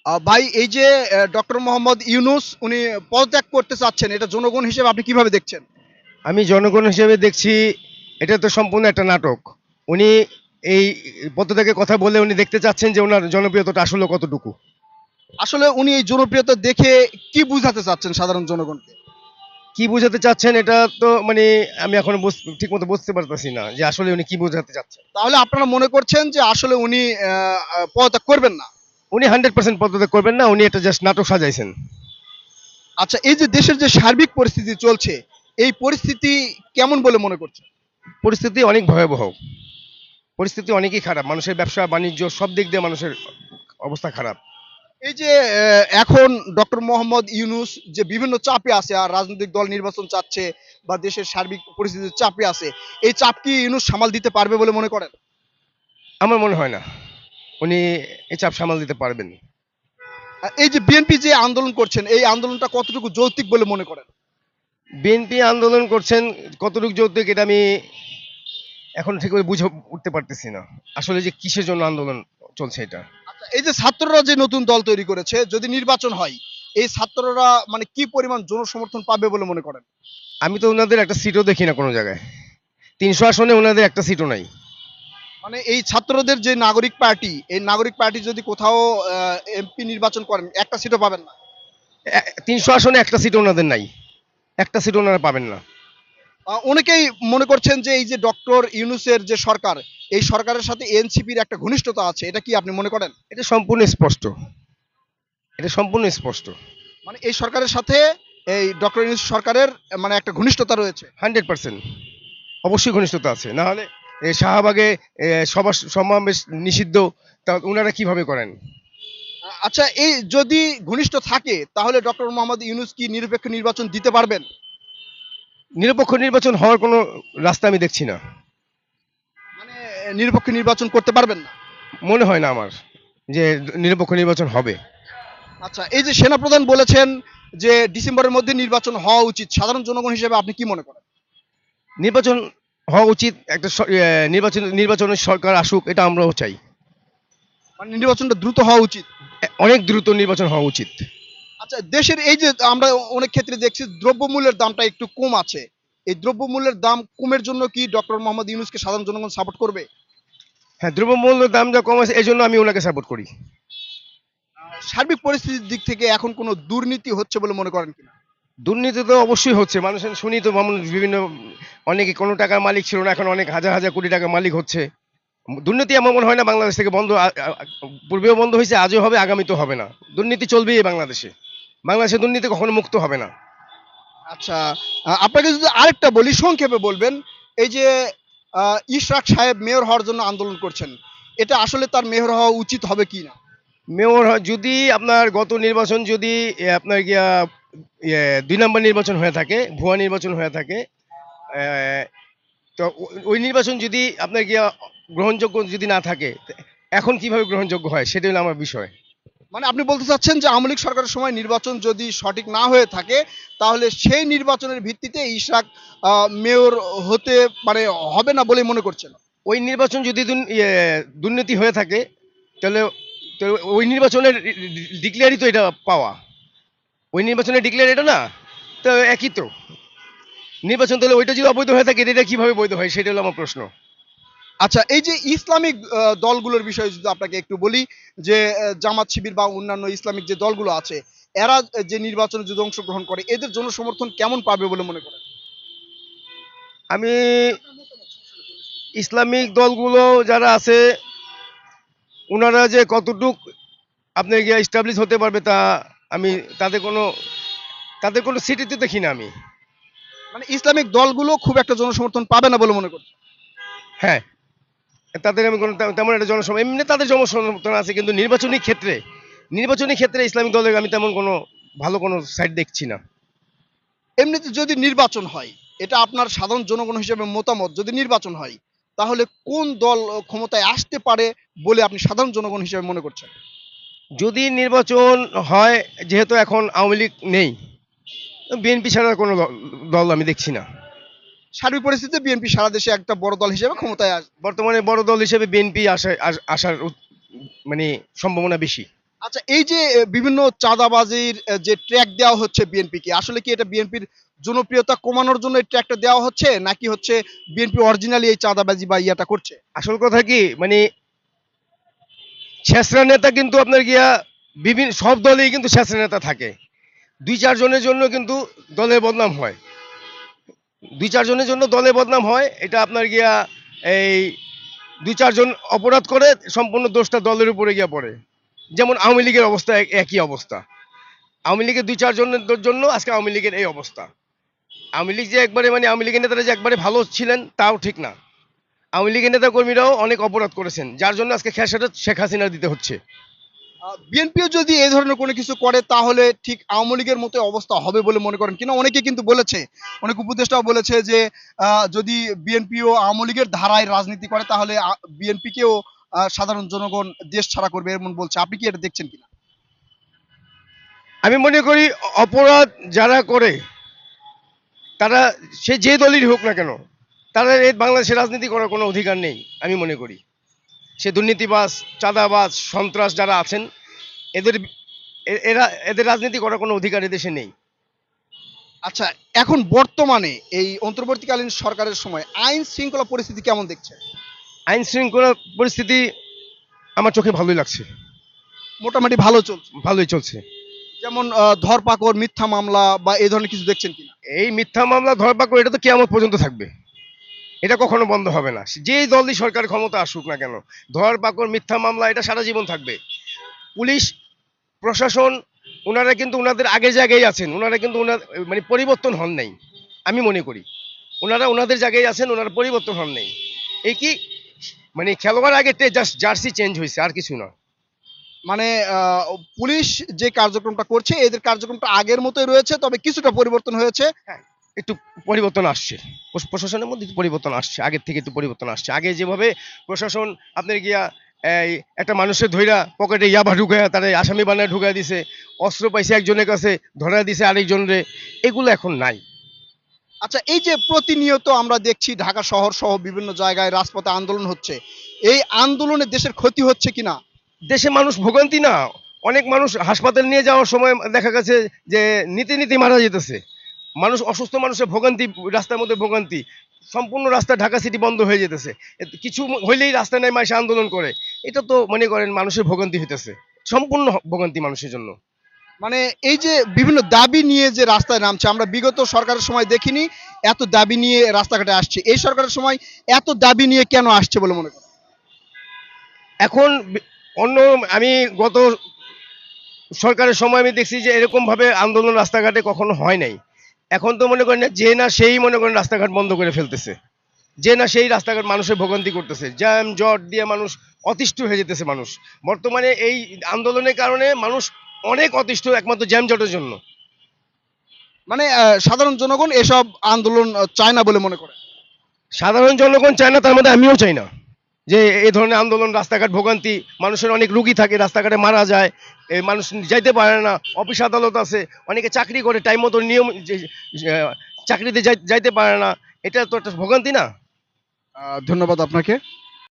ভাই এই যে ডক্টর মোহাম্মদ ইউনূস উনি পদত্যাগ করতে চাচ্ছেন, এটা জনগণ হিসেবে আপনি কিভাবে দেখছেন? আমি জনগণ হিসেবে দেখছি এটা তো সম্পূর্ণ একটা নাটক। উনি এই পদত্যাগের কথা বলে উনি দেখতে চাচ্ছেন যে ওনার জনপ্রিয়তাটা আসলে কতটুকু। আসলে উনি এই জনপ্রিয়তা দেখে কি বুঝাতে চাচ্ছেন সাধারণ জনগণকে? কি বোঝাতে চাচ্ছেন এটা তো মানে আমি এখনো ঠিক মতো বুঝতে পারতেছি না যে আসলে উনি কি বোঝাতে চাচ্ছেন। তাহলে আপনারা মনে করছেন যে আসলে উনি পদত্যাগ করবেন না? উনি 100% পদত্যাগ করবেন না, উনি এটা জাস্ট নাটক সাজাইছেন। আচ্ছা, এই যে দেশের যে সার্বিক পরিস্থিতি চলছে, এই পরিস্থিতি কেমন বলে মনে করছেন? পরিস্থিতি অনেক ভয়াবহ, পরিস্থিতি অনেকই খারাপ, মানুষের ব্যবসা বাণিজ্য সব দিক দিয়ে মানুষের অবস্থা খারাপ। এই যে এখন ডক্টর মোহাম্মদ ইউনূস যে বিভিন্ন চাপে আছে, আর রাজনৈতিক দল নির্বাচন চাচ্ছে বা দেশের সার্বিক পরিস্থিতির চাপে আছে, এই চাপ কি ইউনূস সামাল দিতে পারবে বলে মনে করেন? আমার মনে হয় না উনি এই চাপ সামাল দিতে পারবেন। এই যে বিএনপি যে আন্দোলন করছেন, এই আন্দোলনটা কতটুকু যৌক্তিক বলে মনে করেন? বিএনপি আন্দোলন করছেন কতটুকু যৌক্তিক এটা আমি এখন ঠিক করে বুঝে উঠতে পারতেছি না আসলে যে কিসের জন্য আন্দোলন চলছে এটা। আচ্ছা, এই যে ছাত্ররা যে নতুন দল তৈরি করেছে, যদি নির্বাচন হয়, এই ছাত্ররা মানে কি পরিমাণ জনসমর্থন পাবে বলে মনে করেন? আমি তো ওনাদের একটা সিটও দেখি না কোনো জায়গায়, 300 আসনে ওনাদের একটা সিটও নাই। মানে এই ছাত্রদের যে নাগরিক পার্টি, এই নাগরিক পার্টি যদি কোথাও এমপি নির্বাচন করেন, একটা সিটও পাবেন না। 300 আসনে একটা সিট ওনাদের নাই, একটা সিট ওনারা পাবেন না। অনেকেই মনে করছেন যে এই যে ডক্টর ইউনূসের যে সরকার, এই সরকারের সাথে এনসিপির একটা ঘনিষ্ঠতা আছে, এটা কি আপনি মনে করেন? এটা সম্পূর্ণ স্পষ্ট, এটা সম্পূর্ণ স্পষ্ট। মানে এই সরকারের সাথে এই ডক্টর ইউনূস সরকারের মানে একটা ঘনিষ্ঠতা রয়েছে। 100% অবশ্যই ঘনিষ্ঠতা আছে, না হলে শাহবাগে সভা সমাবেশ নিষিদ্ধ, তা ওনারা কিভাবে করেন? আচ্ছা, এই যদি ঘনিষ্ঠ থাকে তাহলে ডক্টর মোহাম্মদ ইউনূস কি নিরপেক্ষ নির্বাচন দিতে পারবেন? নিরপেক্ষ নির্বাচন হওয়ার কোনো রাস্তা আমি দেখছি না। মানে নিরপেক্ষ নির্বাচন করতে পারবেন না? মনে হয় না আমার যে নিরপেক্ষ নির্বাচন হবে। আচ্ছা, এই যে সেনাপ্রধান বলেছেন যে ডিসেম্বরের মধ্যে নির্বাচন হওয়া উচিত, সাধারণ জনগণ হিসেবে আপনি কি মনে করেন? নির্বাচন হওয়া উচিত, একটা নির্বাচনের সরকার আসুক, এটা আমরাও চাই। মানে নির্বাচনটা দ্রুত হওয়া উচিত। অনেক দ্রুত নির্বাচন হওয়া উচিত। আচ্ছা, দেশের এই যে আমরা অনেক ক্ষেত্রে দেখছি দ্রব্যমূল্যের দামটা একটু কম আছে, এই দ্রব্যমূল্যের দাম কমের জন্য কি ডক্টর মোহাম্মদ ইউনূসকে সাধারণ জনগণ সাপোর্ট করবে? হ্যাঁ, দ্রব্যমূল্যের দাম যা কম আছে এই জন্য আমি ওনাকে সাপোর্ট করি। সার্বিক পরিস্থিতির দিক থেকে এখন কোনো দুর্নীতি হচ্ছে বলে মনে করেন কিনা? দুর্নীতি তো অবশ্যই হচ্ছে, মানুষের শুনি তো বিভিন্ন, অনেকে কোনো টাকার মালিক ছিল না, এখন অনেক হাজার হাজার কোটি টাকার মালিক হচ্ছে। দুর্নীতি আমার মনে হয় না বাংলাদেশ থেকে বন্ধ, পূর্বেও বন্ধ হয়েছে, আজও হবে, আগামীতেও হবে না। দুর্নীতি চলবেই এই বাংলাদেশে, বাংলাদেশে দুর্নীতি কখনো মুক্ত হবে না। আচ্ছা, আপনাকে যদি আরেকটা বলি, সংক্ষেপে বলবেন। এই যে ইশরাক সাহেব মেয়র হওয়ার জন্য আন্দোলন করছেন, এটা আসলে তার মেয়র হওয়া উচিত হবে কি না? মেয়র যদি আপনার গত নির্বাচন যদি আপনার গিয়া 2 নম্বর নির্বাচন হয়ে থাকে, ভুয়া নির্বাচন হয়ে থাকে, আহ, তো ওই নির্বাচন যদি আপনার গিয়া গ্রহণযোগ্য যদি না থাকে, এখন কিভাবে গ্রহণযোগ্য হয় সেটা হলো আমার বিষয়। মানে আপনি বলতে চাচ্ছেন যে আওয়ামী লীগ সরকারের সময় নির্বাচন যদি সঠিক না হয়ে থাকে, তাহলে সেই নির্বাচনের ভিত্তিতে ইশরাক মেয়র হতে মানে হবে না বলে মনে করছেন? ওই নির্বাচন যদি দুর্নীতি হয়ে থাকে, তাহলে তো ওই নির্বাচনের ডিক্লেয়ারই তো এটা পাওয়া, ওই নির্বাচনের ডিক্লেয়ার এটা না, তো একই তো নির্বাচন, তাহলে ওইটা যদি অবৈধ হয়ে থাকে এটা কিভাবে বৈধ হয় সেটা হলো আমার প্রশ্ন। আচ্ছা, এই যে ইসলামিক দলগুলোর বিষয়ে যদি আপনাকে একটু বলি, যে জামাত শিবির বা অন্যান্য ইসলামিক যে দলগুলো আছে, এরা যে নির্বাচনে যদি অংশগ্রহণ করে, এদের জনসমর্থন কেমন পাবে বলে মনে করেন? আমি ইসলামিক দলগুলো যারা আছে ওনারা যে কতটুক আপনি গিয়ে এস্টাবলিশ হতে পারবে তা আমি তাদের কোনো সিটিতে দেখি না আমি। মানে ইসলামিক দলগুলো খুব একটা জনসমর্থন পাবে না বলে মনে করছেন? হ্যাঁ, তাদের আমি কোনো তেমন একটা এমনি তাদের জনসমর্থন আছে, কিন্তু নির্বাচনী ক্ষেত্রে ইসলামিক দলের আমি তেমন কোনো ভালো কোনো সাইড দেখছি না। এমনিতে যদি নির্বাচন হয়, এটা আপনার সাধারণ জনগণ হিসেবে মতামত, যদি নির্বাচন হয়, তাহলে কোন দল ক্ষমতায় আসতে পারে বলে আপনি সাধারণ জনগণ হিসেবে মনে করছেন? যদি নির্বাচন হয়, যেহেতু এখন আওয়ামী লীগ নেই, বিএনপি ছাড়া কোনো দল আমি দেখছি না। সার্বিক পরিস্থিতিতে বিএনপি সারা দেশে একটা বড় দল হিসেবে ক্ষমতায় আসবে। বর্তমানে বড় দল হিসেবে বিএনপি আসার মানে সম্ভাবনা বেশি। আচ্ছা, এই যে বিভিন্ন চাঁদাবাজির যে ট্র্যাক দেওয়া হচ্ছে বিএনপিকে, আসলে কি এটা বিএনপির জনপ্রিয়তা কমানোর জন্য এই ট্র্যাকটা দেওয়া হচ্ছে, নাকি হচ্ছে বিএনপি অরিজিনালি এই চাঁদাবাজি বা ইয়াটা করছে? আসল কথা কি মানে ছেঁচড়া নেতা কিন্তু আপনার গিয়া বিভিন্ন সব দলেই কিন্তু ছেঁচড়া নেতা থাকে। দুই চারজনের জন্য কিন্তু দলের বদনাম হয়। দুই চারজনের জন্য দলে বদনাম হয়, এটা আপনার গিয়া এই দুই চারজন অপরাধ করে সম্পূর্ণ দোষটা দলের উপরে গিয়া পড়ে। যেমন আওয়ামী লীগের অবস্থা একই অবস্থা। আওয়ামী লীগের দুই চারজনের জন্য আজকে আওয়ামী লীগের এই অবস্থা। আওয়ামী লীগ যে একবারে মানে আওয়ামী লীগের নেতারা যে একবারে ভালো ছিলেন তাও ঠিক না। আওয়ামী লীগের নেতা কর্মীরাও অনেক অপরাধ করেছেন, যার জন্য আজকে খেসারত শেখ হাসিনার দিতে হচ্ছে। বিএনপিও যদি এই ধরনের কোনো কিছু করে তাহলে ঠিক আওয়ামী লীগের মতো অবস্থা হবে বলে মনে করেন কিনা? অনেকে কিন্তু বলেছে, অনেক উপদেষ্টাও বলেছে যে যদি বিএনপিও আওয়ামী লীগের ধারায় রাজনীতি করে তাহলে বিএনপিকেও সাধারণ জনগণ দেশ ছাড়া করবে এমন বলছে। আপনি কি এটা দেখছেন কিনা? আমি মনে করি অপরাধ যারা করে তারা সে যে দলেরই হোক না কেন, তারা এই বাংলাদেশে রাজনীতি করার কোনো অধিকার নেই আমি মনে করি। সে দুর্নীতিবাজ, চাঁদাবাজ, সন্ত্রাস যারা আছেন, এদের এদের রাজনীতি করার কোনো অধিকার এদেশে নেই। আচ্ছা, এখন বর্তমানে এই অন্তর্বর্তীকালীন সরকারের সময় আইন শৃঙ্খলা পরিস্থিতি কেমন দেখছেন? আইন শৃঙ্খলা পরিস্থিতি আমার চোখে ভালোই লাগছে, মোটামুটি ভালো চলছে। ভালোই চলছে। যেমন ধরপাকড়, মিথ্যা মামলা বা এই ধরনের কিছু দেখছেন কিনা? এই মিথ্যা মামলা ধরপাকড় এটা তো কিয়ামত পর্যন্ত থাকবে, এটা কখনো বন্ধ হবে না। যেই দলই সরকার ক্ষমতা আসুক না কেন, ধরপাকড়, মিথ্যা মামলা এটা সারা জীবন থাকবে। পুলিশ প্রশাসন ওনারা কিন্তু ওনাদের আগের জায়গায় আছেন, ওনারা কিন্তু মানে পরিবর্তন হন নাই আমি মনে করি। ওনারা ওনাদের জায়গায় আছেন, ওনারা পরিবর্তন হন নাই। এই কি মানে খেলোয়াড় আগে জাস্ট জার্সি চেঞ্জ হয়েছে, আর কিছু না। মানে পুলিশ যে কার্যক্রমটা করছে এদের কার্যক্রমটা আগের মতোই রয়েছে, তবে কিছুটা পরিবর্তন হয়েছে। হ্যাঁ, একটু পরিবর্তন আসছে, প্রশাসনের মধ্যে একটু পরিবর্তন আসছে, আগের থেকে একটু পরিবর্তন আসছে। আগে যেভাবে প্রশাসন আপনার গিয়া এই একটা মানুষের ধইরা পকেটে ইয়াবা ঢুকাইয়া তারা আসামি বানায় ঢুকাই দিছে, অস্ত্র পাইছে একজনের কাছে ধরা দিছে আরেকজনের, এগুলো এখন নাই। আচ্ছা, এই যে প্রতিনিয়ত আমরা দেখছি ঢাকা শহর সহ বিভিন্ন জায়গায় রাজপথে আন্দোলন হচ্ছে, এই আন্দোলনে দেশের ক্ষতি হচ্ছে কিনা? দেশে মানুষ ভোগান্তি না, অনেক মানুষ হাসপাতাল নিয়ে যাওয়ার সময় দেখা গেছে যে নীতি নীতি মারা যেতেছে। মানুষ অসুস্থ, মানুষের ভোগান্তি, রাস্তার মধ্যে ভোগান্তি, সম্পূর্ণ রাস্তা ঢাকা সিটি বন্ধ হয়ে যেতেছে। কিছু হইলেই রাস্তা নেয় মাসে আন্দোলন করে। এটা তো মনে করেন মানুষের ভোগান্তি হইতেছে, সম্পূর্ণ ভোগান্তি মানুষের জন্য। মানে এই যে বিভিন্ন দাবি নিয়ে যে রাস্তায় নামছে, আমরা বিগত সরকারের সময় দেখিনি এত দাবি নিয়ে রাস্তাঘাটে আসছে। এই সরকারের সময় এত দাবি নিয়ে কেন আসছে বলে মনে করেন? এখন অন্য আমি গত সরকারের সময় আমি দেখছি যে এরকম ভাবে আন্দোলন রাস্তাঘাটে কখনো হয় নাই। এখন তো মনে করেন যে না সেই মনে করেন রাস্তাঘাট বন্ধ করে ফেলতেছে, যে না সেই রাস্তাঘাট মানুষের ভোগান্তি করতেছে, জ্যাম জট দিয়ে মানুষ অতিষ্ঠ হয়ে যেতেছে। মানুষ বর্তমানে এই আন্দোলনের কারণে মানুষ অনেক অতিষ্ঠ, একমাত্র জ্যাম জটের জন্য। মানে সাধারণ জনগণ এসব আন্দোলন চায় না বলে মনে করে। সাধারণ জনগণ চায় না, তার মধ্যে আমিও চাই না যে এই ধরনের আন্দোলন, রাস্তাঘাট ভোগান্তি, মানুষের অনেক রুগী থাকে, রাস্তাঘাটে মারা যায়, এই মানুষ যাইতে পারে না, অফিস আদালত আছে, অনেকে চাকরি করে টাইম মতো নিয়ম চাকরিতে যাইতে পারে না, এটা তো একটা ভোগান্তি না? ধন্যবাদ আপনাকে।